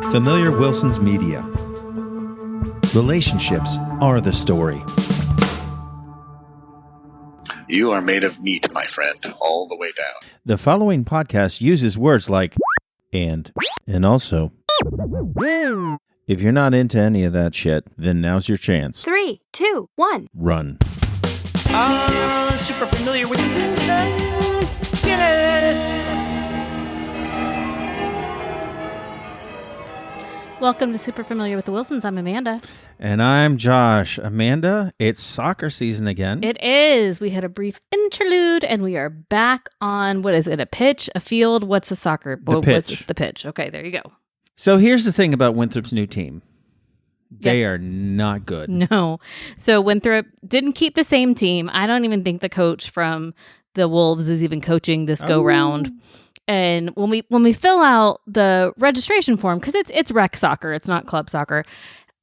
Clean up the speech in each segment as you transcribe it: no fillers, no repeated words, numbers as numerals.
Familiar Wilson's Media. Relationships are the story. You are made of meat, my friend, all the way down. The following podcast uses words like and also. If you're not into any of that shit, then now's your chance. 3, 2, 1. Run. Super familiar with Wilson. Get it! Welcome to Super Familiar with the Wilsons. I'm Amanda. And I'm Josh. Amanda, it's soccer season again. It is. We had a brief interlude, and we are back on, what is it, a pitch, a field? What's a soccer? The pitch. The pitch. Okay, there you go. So here's the thing about Winthrop's new team. They Yes. are not good. No. So Winthrop didn't keep the same team. I don't even think the coach from the Wolves is even coaching this go-round. And when we fill out the registration form, because it's rec soccer, it's not club soccer,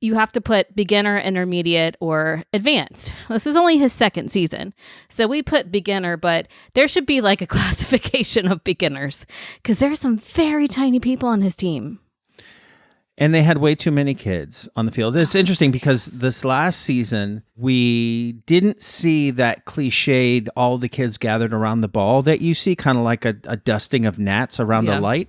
you have to put beginner, intermediate, or advanced. This is only his second season. So we put beginner, but there should be like a classification of beginners because there's some very tiny people on his team. And they had way too many kids on the field. It's interesting because this last season, we didn't see that cliched all the kids gathered around the ball that you see, kind of like a dusting of gnats around a light.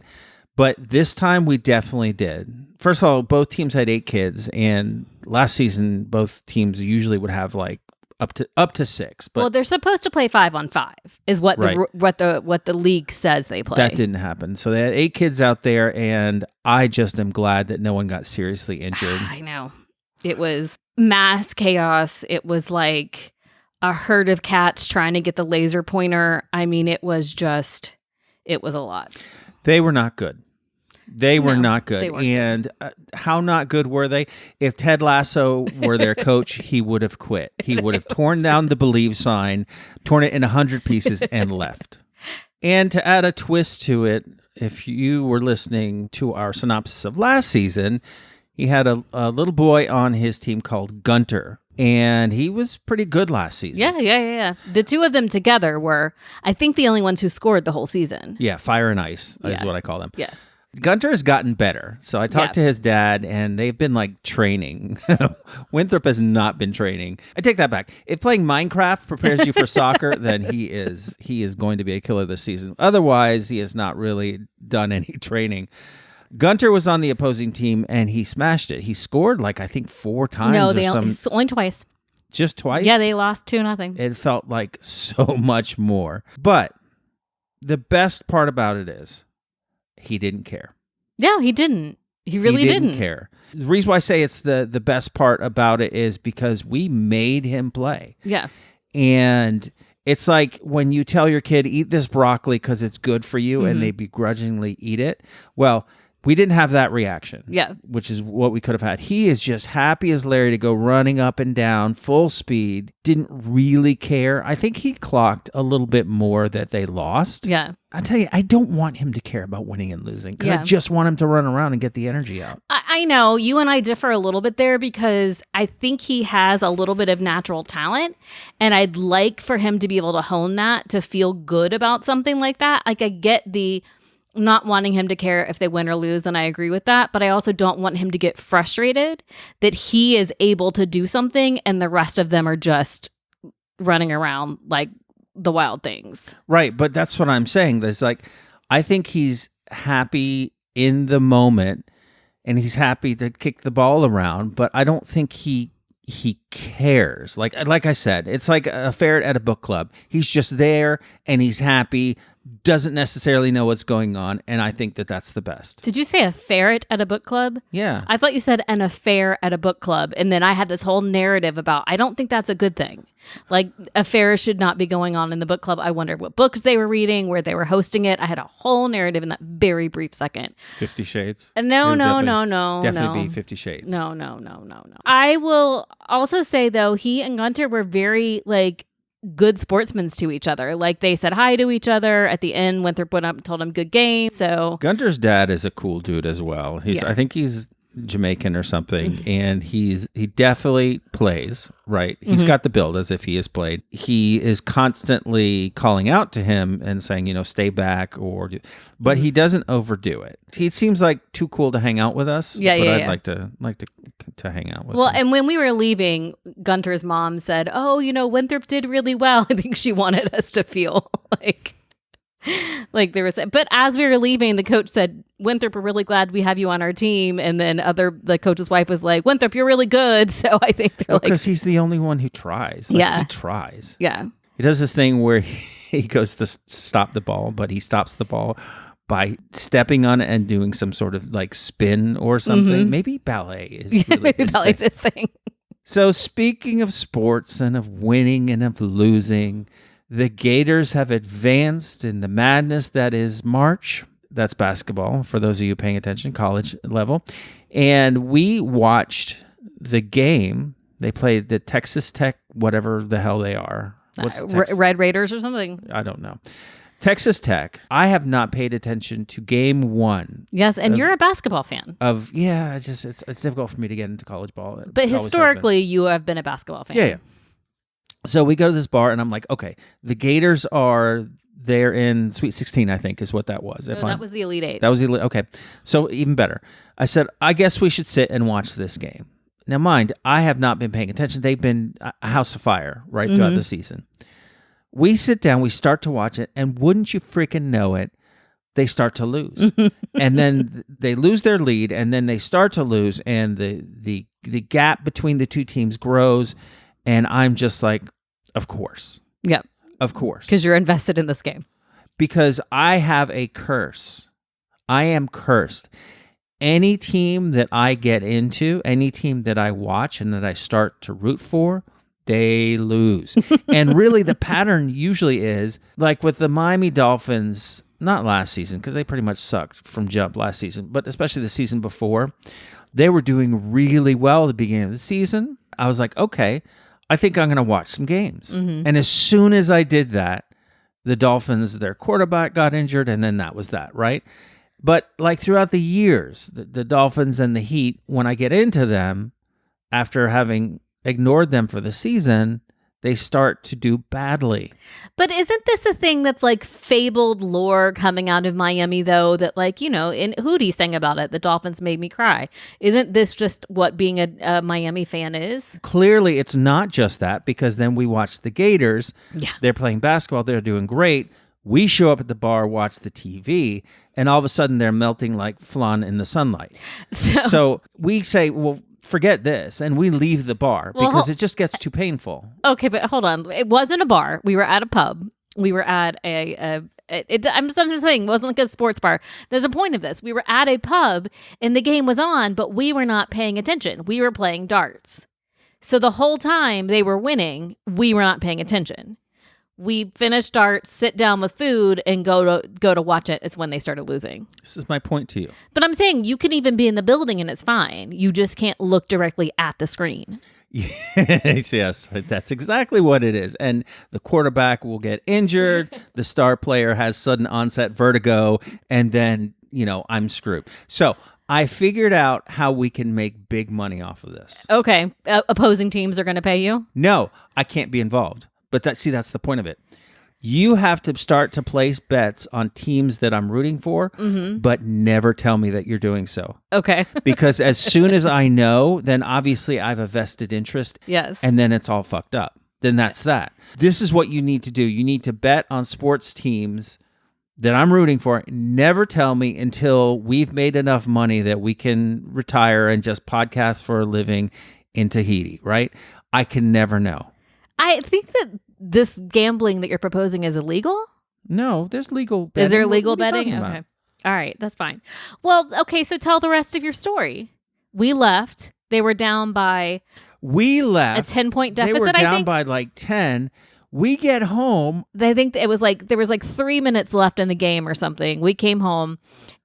But this time we definitely did. First of all, both teams had 8 kids, and last season, both teams usually would have like up to 6. But well, they're supposed to play 5-on-5 is what the league says they play. That didn't happen. So they had 8 kids out there, and I just am glad that no one got seriously injured. I know. It was mass chaos. It was like a herd of cats trying to get the laser pointer. I mean, it was a lot. They were not good. They were No, not good. they weren't And how not good were they? If Ted Lasso were their coach, he would have quit. He would have torn down the Believe sign, torn it in 100 pieces, and left. And to add a twist to it, if you were listening to our synopsis of last season, he had a little boy on his team called Gunter. And he was pretty good last season. Yeah. The two of them together were, I think, the only ones who scored the whole season. Yeah, fire and ice is what I call them. Yes. Gunter has gotten better. So I talked to his dad, and they've been like training. Winthrop has not been training. I take that back. If playing Minecraft prepares you for soccer, then he is going to be a killer this season. Otherwise, he has not really done any training. Gunter was on the opposing team, and he smashed it. He scored like, I think, 4 times. No, it's only twice. Just twice? Yeah, they lost 2-0. It felt like so much more. But the best part about it is he didn't care. Yeah, he didn't. He really didn't care. The reason why I say it's the best part about it is because we made him play. Yeah. And it's like when you tell your kid, eat this broccoli because it's good for you, and they begrudgingly eat it. Well, we didn't have that reaction. Yeah. Which is what we could have had. He is just happy as Larry to go running up and down, full speed, didn't really care. I think he clocked a little bit more that they lost. Yeah. I tell you, I don't want him to care about winning and losing because I just want him to run around and get the energy out. I know you and I differ a little bit there because I think he has a little bit of natural talent, and I'd like for him to be able to hone that to feel good about something like that. Like, I get the not wanting him to care if they win or lose, and I agree with that, but I also don't want him to get frustrated that he is able to do something and the rest of them are just running around like the wild things. Right, but that's what I'm saying. There's like, I think he's happy in the moment, and he's happy to kick the ball around, but I don't think he cares. Like I said, it's like a ferret at a book club. He's just there, and he's happy, doesn't necessarily know what's going on, and I think that that's the best. Did you say a ferret at a book club? Yeah. I thought you said an affair at a book club, and then I had this whole narrative about I don't think that's a good thing. Like, affairs should not be going on in the book club. I wondered what books they were reading, where they were hosting it. I had a whole narrative in that very brief second. 50 Shades? No. Definitely be 50 Shades. No. I will also say, though, he and Gunter were very, like, good sportsmen to each other. Like, they said hi to each other. At the end, Winthrop went up and told him good game. So Gunter's dad is a cool dude as well. I think he's Jamaican or something, and he definitely plays, right? He's got the build as if he has played. He is constantly calling out to him and saying, stay back, but he doesn't overdo it. He seems like too cool to hang out with us. Yeah, but yeah, I'd yeah. like to hang out with Well, him. and when we were leaving, Gunter's mom said, "Oh, Winthrop did really well." I think she wanted us to feel like there was, but as we were leaving, the coach said, "Winthrop, we're really glad we have you on our team." And then the coach's wife was like, "Winthrop, you're really good." So I think they're because he's the only one who tries. He tries. Yeah. He does this thing where he goes to stop the ball, but he stops the ball by stepping on it and doing some sort of spin or something. Maybe ballet is really maybe ballet's his thing. So speaking of sports and of winning and of losing, the Gators have advanced in the madness that is March. That's basketball, for those of you paying attention, college level. And we watched the game. They played the Texas Tech, whatever the hell they are. Red Raiders or something? I don't know. Texas Tech. I have not paid attention to game one. Yes, and you're a basketball fan. It's difficult for me to get into college ball. But historically, you have been a basketball fan. Yeah. So we go to this bar, and I'm like, okay, the Gators they're in Sweet 16, I think, is what that was. That was the Elite Eight. That was the Elite. Okay, so even better. I said, I guess we should sit and watch this game. Now, mind, I have not been paying attention. They've been a house of fire throughout the season. We sit down, we start to watch it, and wouldn't you freaking know it, they start to lose. And then they lose their lead, and then they start to lose, and the gap between the two teams grows, and I'm just like, of course. Yep. Of course. Because you're invested in this game. Because I have a curse. I am cursed. Any team that I get into, any team that I watch and that I start to root for, they lose. And really the pattern usually is, like with the Miami Dolphins, not last season, because they pretty much sucked from jump last season, but especially the season before, they were doing really well at the beginning of the season. I was like, okay, I think I'm going to watch some games. And as soon as I did that, the Dolphins, their quarterback got injured, and then that was that, right? But throughout the years, the Dolphins and the Heat, when I get into them, after having ignored them for the season, they start to do badly. But isn't this a thing that's fabled lore coming out of Miami, though, that in Hootie sang about it, the Dolphins made me cry. Isn't this just what being a Miami fan is? Clearly, it's not just that, because then we watch the Gators. Yeah. They're playing basketball. They're doing great. We show up at the bar, watch the TV, and all of a sudden they're melting like flan in the sunlight. So we say, well, forget this, and we leave the bar because it just gets too painful. Okay, but hold on. It wasn't a bar. We were at a pub. We were at I'm just saying, it wasn't a sports bar. There's a point of this. We were at a pub, and the game was on, but we were not paying attention. We were playing darts. So the whole time they were winning, we were not paying attention. We finished darts, sit down with food, and go to watch it. It's when they started losing. This is my point to you. But I'm saying you can even be in the building and it's fine. You just can't look directly at the screen. Yes, that's exactly what it is. And the quarterback will get injured. The star player has sudden onset vertigo, and then, I'm screwed. So I figured out how we can make big money off of this. Okay. Opposing teams are going to pay you? No, I can't be involved. But that's the point of it. You have to start to place bets on teams that I'm rooting for, but never tell me that you're doing so. Okay. Because as soon as I know, then obviously I have a vested interest. Yes. And then it's all fucked up. Then that's that. This is what you need to do. You need to bet on sports teams that I'm rooting for. Never tell me until we've made enough money that we can retire and just podcast for a living in Tahiti, right? I can never know. I think that this gambling that you're proposing is illegal. No, there's legal betting. Is there legal What are you betting? talking Okay. about? All right, that's fine. Well, okay, so tell the rest of your story. We left. They were down by We left. a 10-point deficit, They were I down think. by 10. We get home. I think it was there was 3 minutes left in the game or something. We came home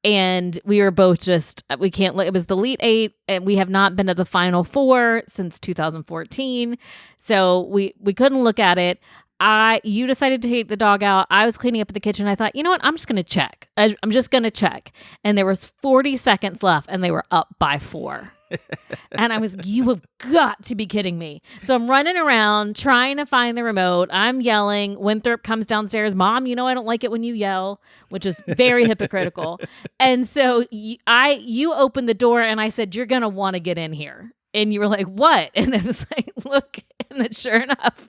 and we were both we can't look. It was the Elite Eight, and we have not been to the Final Four since 2014. So we couldn't look at it. You decided to take the dog out. I was cleaning up in the kitchen. I thought, you know what? I'm just going to check. I'm just going to check. And there was 40 seconds left and they were up by 4. And I was, you have got to be kidding me. So I'm running around trying to find the remote. I'm yelling. Winthrop comes downstairs. Mom, you know I don't like it when you yell, which is very hypocritical. And so you opened the door and I said, you're going to want to get in here. And you were like, what? And I was like, look. And then sure enough,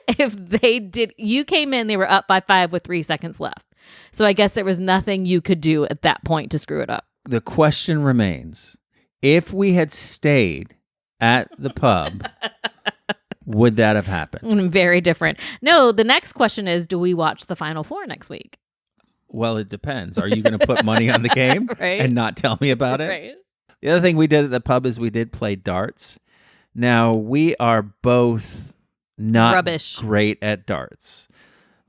if they did, you came in, they were up by 5 with 3 seconds left. So I guess there was nothing you could do at that point to screw it up. The question remains, if we had stayed at the pub, would that have happened? Very different. No, the next question is, do we watch the Final Four next week? Well, it depends. Are you going to put money on the game Right. and not tell me about it? Right. The other thing we did at the pub is we did play darts. Now, we are both not Rubbish. great at darts.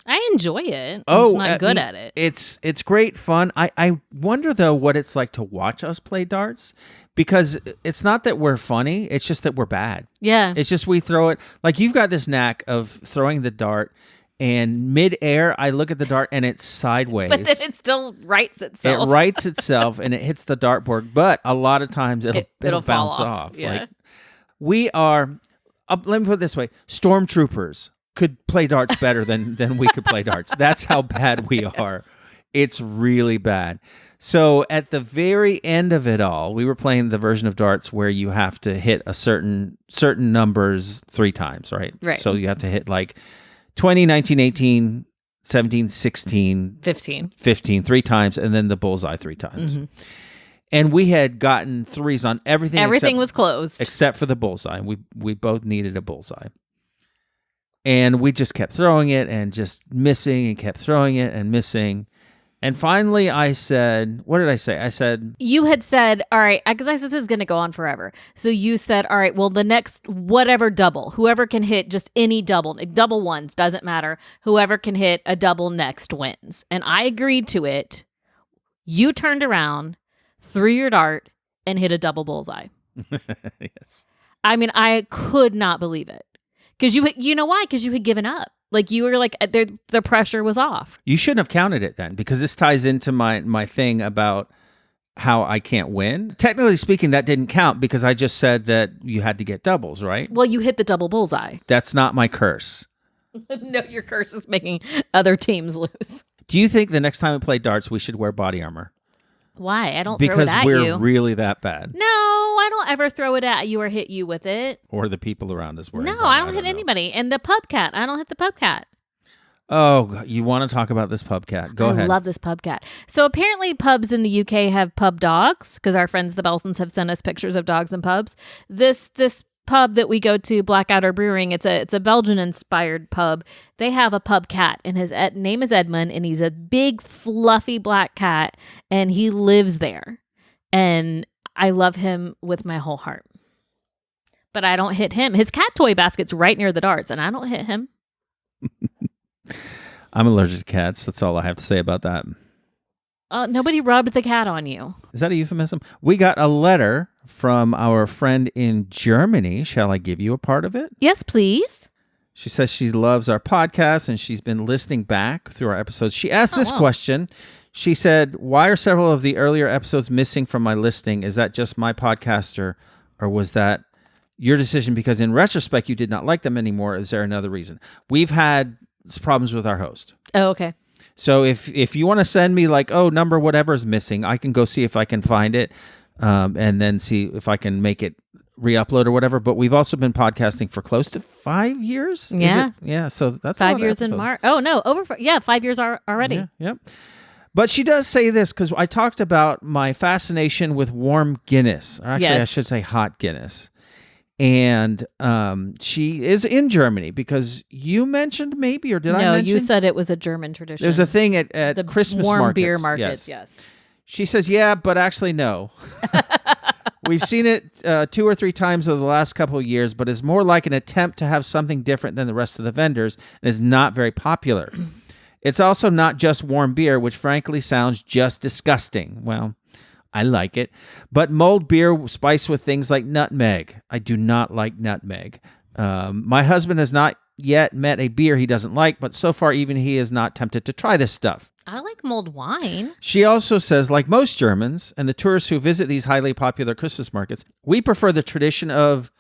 I enjoy it. I'm just not good at it. It's great fun. I wonder, though, what it's like to watch us play darts, because it's not that we're funny. It's just that we're bad. Yeah. It's just we throw it. Like, you've got this knack of throwing the dart, and midair, I look at the dart, and it's sideways. But then it still rights itself. It rights itself, and it hits the dartboard. But a lot of times, it'll fall bounce off. Yeah. Like, we are, let me put it this way, stormtroopers could play darts better than we could play darts. That's how bad we are. It's really bad. So at the very end of it all, we were playing the version of darts where you have to hit a certain numbers 3 times, right? Right. So you have to hit like 20, 19, 18, 17, 16, 15 3 times, and then the bullseye 3 times. Mm-hmm. And we had gotten 3s on everything. Everything was closed. Except for the bullseye. We both needed a bullseye. And we just kept throwing it and just missing and kept throwing it and missing. And finally I said, what did I say? I said... You had said, all right, because I said this is going to go on forever. So you said, all right, well, the next whatever double, whoever can hit just any double ones, doesn't matter. Whoever can hit a double next wins. And I agreed to it. You turned around, threw your dart, and hit a double bullseye. Yes. I mean, I could not believe it. Because you know why? Because you had given up. Like, you were like, the pressure was off. You shouldn't have counted it then, because this ties into my thing about how I can't win. Technically speaking, that didn't count because I just said that you had to get doubles, right? Well, you hit the double bullseye. That's not my curse. No, your curse is making other teams lose. Do you think the next time we play darts, we should wear body armor? Why? I don't throw it Because at we're you. really that bad. No, I don't ever throw it at you or hit you with it. Or the people around us wearing No, body, I don't hit know. anybody. And the pub cat, I don't hit the pub cat. Oh, you want to talk about this pub cat? Go ahead. I love this pub cat. So apparently pubs in the UK have pub dogs, because our friends the Belsons have sent us pictures of dogs in pubs. This pub that we go to, Blackadder Brewing, it's a Belgian-inspired pub. They have a pub cat, and his name is Edmund, and he's a big, fluffy black cat, and he lives there. And I love him with my whole heart. But I don't hit him. His cat toy basket's right near the darts, and I don't hit him. I'm allergic to cats. That's all I have to say about that. Nobody rubbed the cat on you. Is that a euphemism? We got a letter from our friend in Germany. Shall I give you a part of it? Yes, please. She says she loves our podcast and she's been listening back through our episodes. She asked this question. She said, why are several of the earlier episodes missing from my listing? Is that just my podcaster, or was that your decision because in retrospect you did not like them anymore? Is there another reason? We've had problems with our host. Oh, okay. So if you want to send me like, oh, number whatever is missing, I can go see if I can find it and then see if I can make it re-upload or whatever. But we've also been podcasting for close to 5 years. Yeah. Yeah. So that's 5 years in March. Oh, no. 5 years already. Yeah. Yep. But she does say this because I talked about my fascination with warm Guinness. Or actually, I should say hot Guinness. And she is in Germany because you mentioned maybe, or did I mention? No, you said it was a German tradition. There's a thing at the Christmas warm markets. beer markets, yes. She says, yeah, but actually no. We've seen it 2 or 3 times over the last couple of years, but it's more like an attempt to have something different than the rest of the vendors and is not very popular. It's also not just warm beer, which frankly sounds just disgusting. Well, I like it. But mulled beer spiced with things like nutmeg. I do not like nutmeg. My husband has not yet met a beer he doesn't like, but so far even he is not tempted to try this stuff. I like mulled wine. She also says, like most Germans and the tourists who visit these highly popular Christmas markets, we prefer the tradition of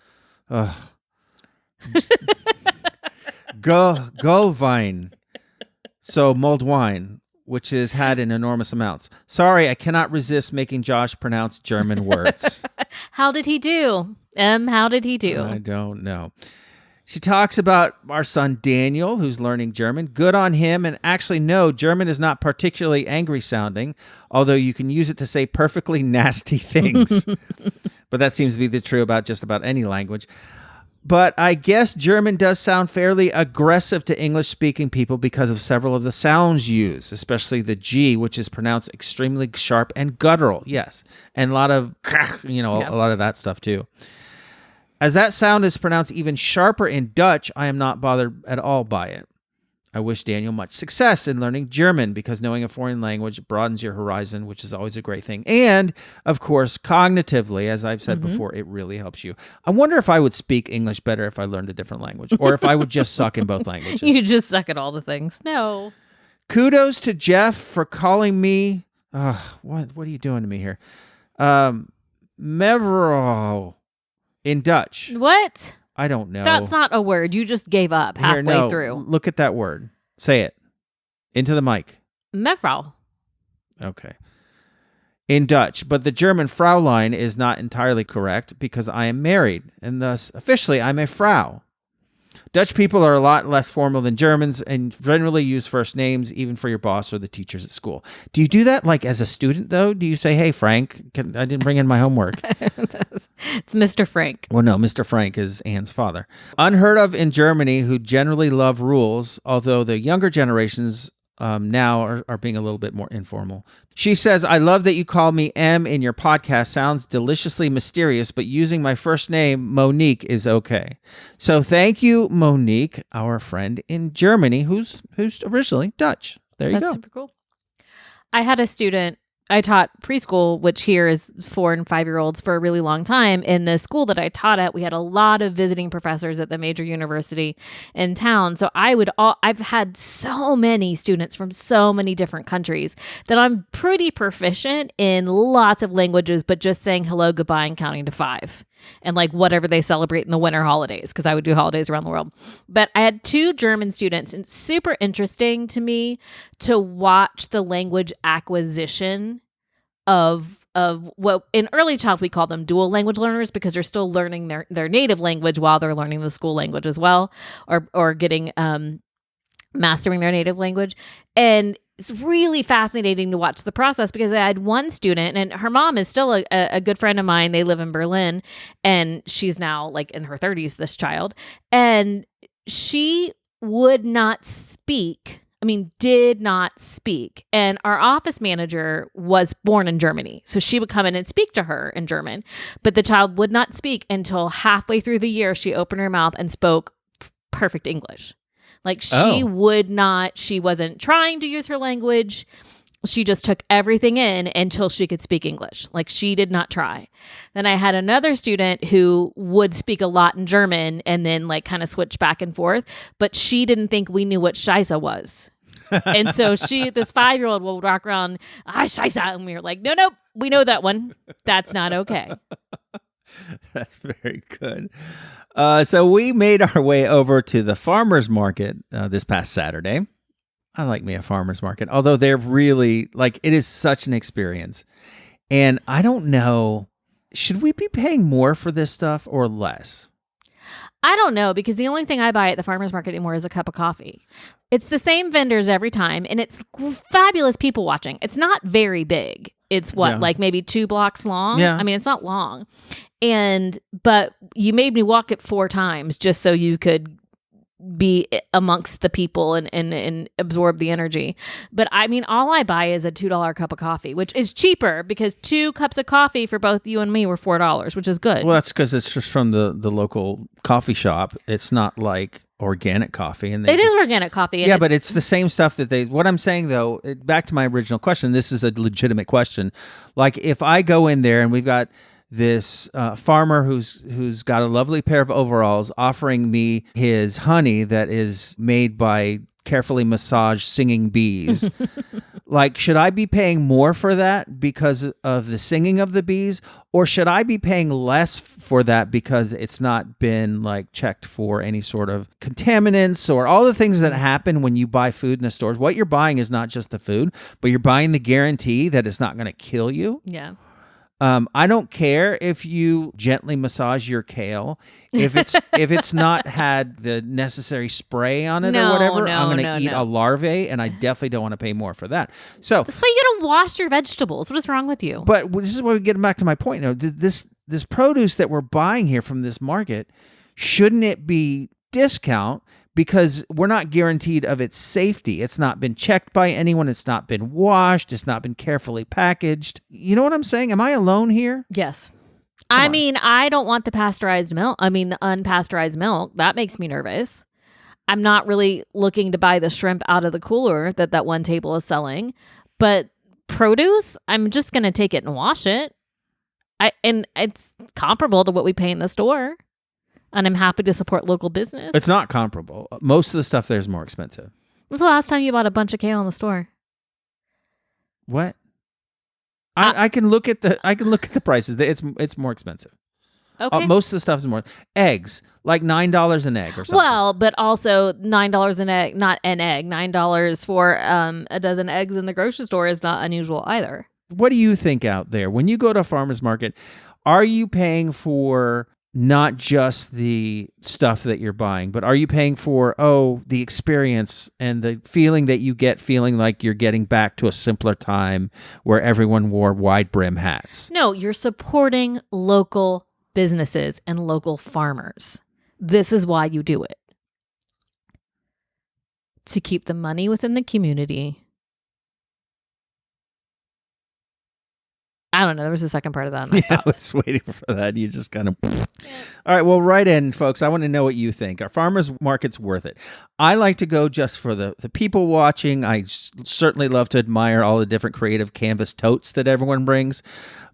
Gullwein, so mulled wine, which is had in enormous amounts. Sorry, I cannot resist making Josh pronounce German words. How did he do? How did he do? I don't know. She talks about our son Daniel, who's learning German. Good on him. And actually, no, German is not particularly angry sounding, although you can use it to say perfectly nasty things. But that seems to be the true about just about any language. But I guess German does sound fairly aggressive to English-speaking people because of several of the sounds used, especially the G, which is pronounced extremely sharp and guttural. Yes. And a lot of, a lot of that stuff too. As that sound is pronounced even sharper in Dutch, I am not bothered at all by it. I wish Daniel much success in learning German because knowing a foreign language broadens your horizon, which is always a great thing. And, of course, cognitively, as I've said before, it really helps you. I wonder if I would speak English better if I learned a different language or if I would just suck in both languages. You just suck at all the things. No. Kudos to Jeff for calling me... what are you doing to me here? Mevrouw in Dutch. What? I don't know. That's not a word. You just gave up halfway through. Look at that word. Say it. Into the mic. Mevrouw. Okay. In Dutch, but the German Fraulein is not entirely correct because I am married, and thus, officially, I'm a Frau. Dutch people are a lot less formal than Germans and generally use first names, even for your boss or the teachers at school. Do you do that like as a student, though? Do you say, hey, Frank, I didn't bring in my homework? It's Mr. Frank. Well, no, Mr. Frank is Anne's father. Unheard of in Germany, who generally love rules, although the younger generations now are being a little bit more informal. She says, I love that you call me M in your podcast. Sounds deliciously mysterious, but using my first name, Monique, is okay. So thank you, Monique, our friend in Germany, who's originally Dutch. There you go. That's super cool. I had a student, I taught preschool, which here is 4 and 5-year-olds for a really long time. In the school that I taught at, we had a lot of visiting professors at the major university in town. So I've had so many students from so many different countries that I'm pretty proficient in lots of languages, but just saying hello, goodbye, and counting to 5. And like whatever they celebrate in the winter holidays, because I would do holidays around the world. But I had 2 German students, and it's super interesting to me to watch the language acquisition of what in early childhood we call them dual language learners, because they're still learning their native language while they're learning the school language as well, or getting mastering their native language. And it's really fascinating to watch the process, because I had one student, and her mom is still a good friend of mine. They live in Berlin, and she's now like in her 30s, this child. And she would not speak. Did not speak. And our office manager was born in Germany. So she would come in and speak to her in German. But the child would not speak until halfway through the year. She opened her mouth and spoke perfect English. Like she would not, she wasn't trying to use her language. She just took everything in until she could speak English. Like she did not try. Then I had another student who would speak a lot in German and then like kind of switch back and forth, but she didn't think we knew what Scheiße was. And so this 5-year-old will walk around, Scheiße. And we were like, no, we know that one. That's not okay. That's very good. So we made our way over to the farmer's market this past Saturday. I like me a farmer's market, although they're really, like, it is such an experience. And I don't know, should we be paying more for this stuff or less? I don't know, because the only thing I buy at the farmer's market anymore is a cup of coffee. It's the same vendors every time, and it's fabulous people watching. It's not very big. It's like maybe 2 blocks long? Yeah. It's not long. But you made me walk it 4 times just so you could be amongst the people and absorb the energy. But all I buy is a $2 cup of coffee, which is cheaper because 2 cups of coffee for both you and me were $4, which is good. Well, that's because it's just from the local coffee shop. It's not like organic coffee. And it is organic coffee. Yeah, but it's the same stuff that what I'm saying though, back to my original question, this is a legitimate question. Like if I go in there and we've got this farmer who's got a lovely pair of overalls offering me his honey that is made by carefully massaged singing bees. Like, should I be paying more for that because of the singing of the bees, or should I be paying less for that because it's not been like checked for any sort of contaminants or all the things that happen when you buy food in the stores? What you're buying is not just the food, but you're buying the guarantee that it's not going to kill you. Yeah. I don't care if you gently massage your kale. If it's not had the necessary spray on it or whatever, I'm going to eat a larvae, and I definitely don't want to pay more for that. So that's why you don't wash your vegetables. What is wrong with you? But this is where we get back to my point. You know, this produce that we're buying here from this market, shouldn't it be discount? Because we're not guaranteed of its safety. It's not been checked by anyone. It's not been washed. It's not been carefully packaged. You know what I'm saying? Am I alone here? Yes. I mean, I don't want the pasteurized milk. I mean, the unpasteurized milk. That makes me nervous. I'm not really looking to buy the shrimp out of the cooler that one table is selling. But produce, I'm just going to take it and wash it. And it's comparable to what we pay in the store. And I'm happy to support local business. It's not comparable. Most of the stuff there is more expensive. When was the last time you bought a bunch of kale in the store? What? I can look at the prices. It's more expensive. Okay. Most of the stuff is more. Eggs, like $9 an egg or something. Well, but also $9 an egg, not an egg. $9 for a dozen eggs in the grocery store is not unusual either. What do you think out there when you go to a farmer's market? Are you paying for not just the stuff that you're buying, but are you paying for, the experience and the feeling that you get, feeling like you're getting back to a simpler time where everyone wore wide brim hats? No, you're supporting local businesses and local farmers. This is why you do it. To keep the money within the community. I don't know. There was a second part of that. And I stopped. I was waiting for that. You just kind of... All right, well, write in, folks. I want to know what you think. Are farmers markets worth it? I like to go just for the people watching. I certainly love to admire all the different creative canvas totes that everyone brings.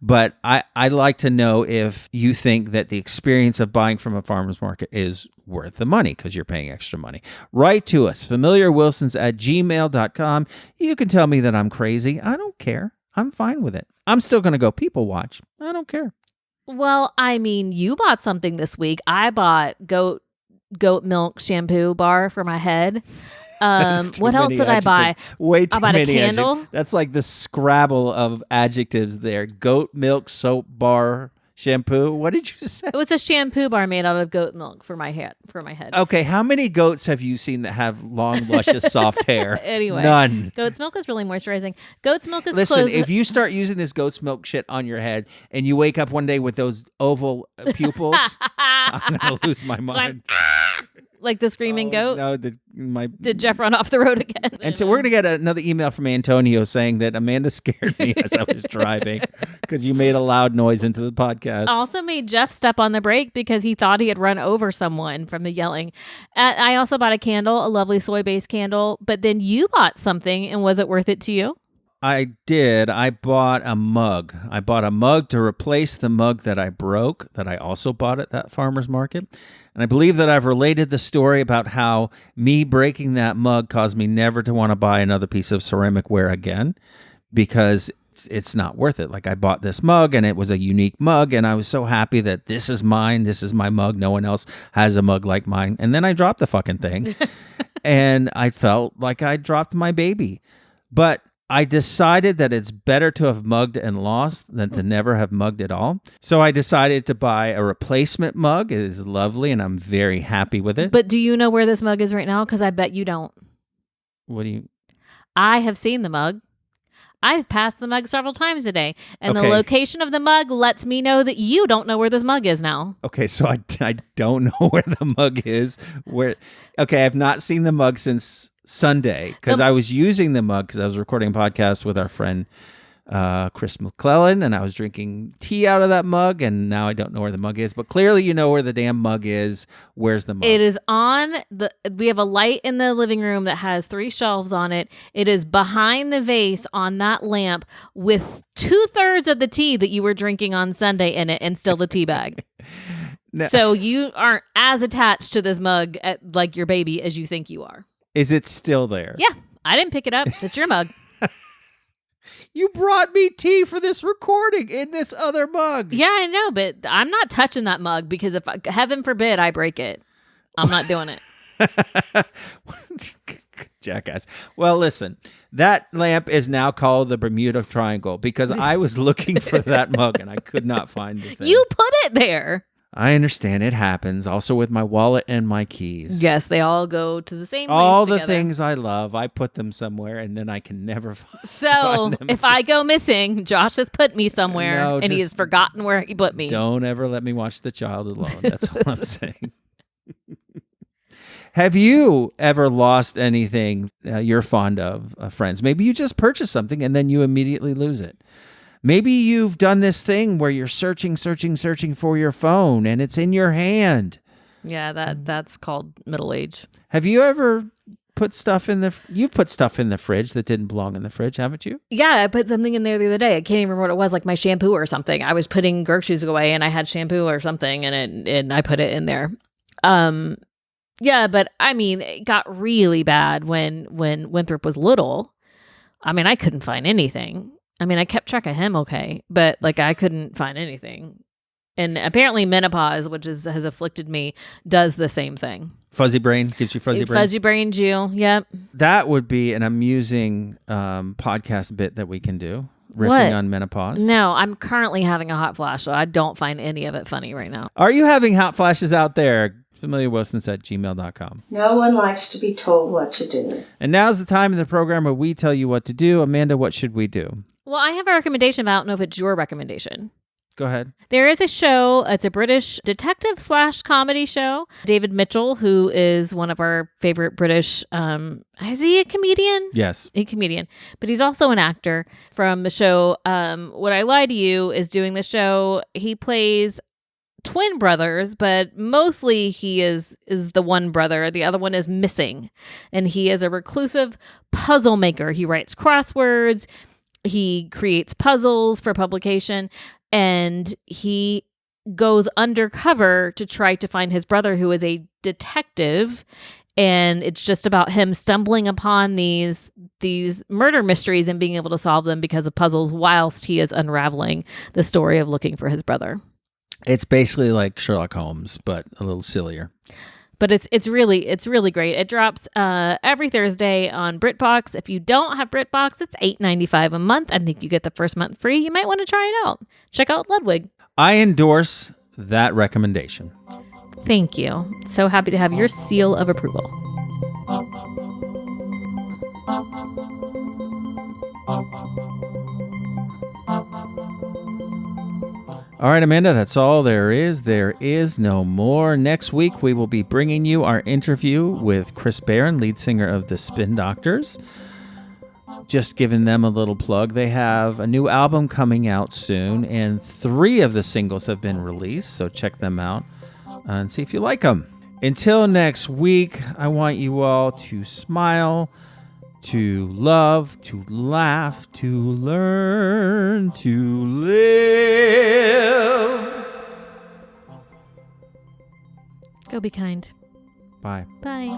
But I like to know if you think that the experience of buying from a farmer's market is worth the money because you're paying extra money. Write to us, familiarwilsons@gmail.com. You can tell me that I'm crazy. I don't care. I'm fine with it. I'm still going to go people watch. I don't care. Well, I mean, you bought something this week. I bought goat milk shampoo bar for my head. What else did I buy? Way too I bought many a candle. Adjectives. That's like the Scrabble of adjectives there. Goat milk soap bar shampoo. What did you say? It was a shampoo bar made out of goat milk for my head. Okay, how many goats have you seen that have long, luscious, soft hair? Anyway, none. Goat's milk is really moixurizing. Goat's milk is Listen, close. if you start using this goat's milk shit on your head and you wake up one day with those oval pupils, I'm gonna lose my mind. Like the screaming goat? No, Did Jeff run off the road again? And so we're going to get another email from Antonio saying that Amanda scared me as I was driving because you made a loud noise into the podcast. Also made Jeff step on the brake because he thought he had run over someone from the yelling. I also bought a candle, a lovely soy-based candle, but then you bought something, and was it worth it to you? I did. I bought a mug. I bought a mug to replace the mug that I broke that I also bought at that farmer's market. And I believe that I've related the story about how me breaking that mug caused me never to want to buy another piece of ceramic ware again because it's not worth it. Like I bought this mug and it was a unique mug and I was so happy that this is mine. This is my mug. No one else has a mug like mine. And then I dropped the fucking thing and I felt like I dropped my baby. But I decided that it's better to have mugged and lost than to never have mugged at all. So I decided to buy a replacement mug. It is lovely, and I'm very happy with it. But do you know where this mug is right now? Because I bet you don't. What do you... I have seen the mug. I've passed the mug several times today, and Okay. the location of the mug lets me know that you don't know where this mug is now. Okay, so I don't know where the mug is. Okay, I've not seen the mug since Sunday because I was using the mug because I was recording a podcast with our friend Chris McClellan, and I was drinking tea out of that mug, and now I don't know where the mug is. But clearly, you know where the damn mug is. Where's the mug? It is on the. We have a light in the living room that has 3 shelves on it. It is behind the vase on that lamp with 2/3 of the tea that you were drinking on Sunday in it, and still the tea bag. No. So you aren't as attached to this mug like your baby as you think you are. Is it still there? Yeah, I didn't pick it up. It's your mug. You brought me tea for this recording in this other mug. Yeah, I know, but I'm not touching that mug because if heaven forbid I break it, I'm not doing it. Jackass. Well, listen, that lamp is now called the Bermuda Triangle because I was looking for that mug and I could not find the thing. You put it there. I understand it happens. Also with my wallet and my keys. Yes, they all go to the same place All the together. things I love, I put them somewhere and then I can never find So them. if I go missing, Josh has put me somewhere No, and he has just forgotten where he put me. Don't ever let me watch the child alone. That's all I'm saying. Have you ever lost anything you're fond of, friends? Maybe you just purchased something and then you immediately lose it. Maybe you've done this thing where you're searching for your phone and it's in your hand. Yeah, that's called middle age. Have you ever put stuff in you've put stuff in the fridge that didn't belong in the fridge, haven't you? Yeah, I put something in there the other day. I can't even remember what it was, like my shampoo or something. I was putting groceries away and I had shampoo or something and I put it in there. Yeah, but I mean, it got really bad when Winthrop was little. I mean, I couldn't find anything. I mean, I kept track of him okay, but like I couldn't find anything. And apparently menopause, which has afflicted me, does the same thing. Fuzzy brain gives you fuzzy brain. Fuzzy brain Jew, yep. That would be an amusing podcast bit that we can do, riffing What? on menopause. No, I'm currently having a hot flash, so I don't find any of it funny right now. Are you having hot flashes out there? FamiliarWilsons@gmail.com. No one likes to be told what to do. And now's the time in the program where we tell you what to do. Amanda, what should we do? Well, I have a recommendation, but I don't know if it's your recommendation. Go ahead. There is a show. It's a British detective/comedy show. David Mitchell, who is one of our favorite British, is he a comedian? Yes. A comedian, but he's also an actor from the show. Would I Lie to You is doing the show. He plays twin brothers, but mostly he is the one brother. The other one is missing, and he is a reclusive puzzle maker. He writes crosswords. He creates puzzles for publication, and he goes undercover to try to find his brother, who is a detective. And it's just about him stumbling upon these murder mysteries and being able to solve them because of puzzles whilst he is unraveling the story of looking for his brother. It's basically like Sherlock Holmes, but a little sillier. But it's really great. It drops every Thursday on BritBox. If you don't have BritBox, it's $8.95 a month. I think you get the first month free. You might want to try it out. Check out Ludwig. I endorse that recommendation. Thank you. So happy to have your seal of approval. All right, Amanda, that's all there is. There is no more. Next week, we will be bringing you our interview with Chris Barron, lead singer of the Spin Doctors. Just giving them a little plug. They have a new album coming out soon, and 3 of the singles have been released, so check them out and see if you like them. Until next week, I want you all to smile, to love, to laugh, to learn, to live. Go be kind. Bye. Bye.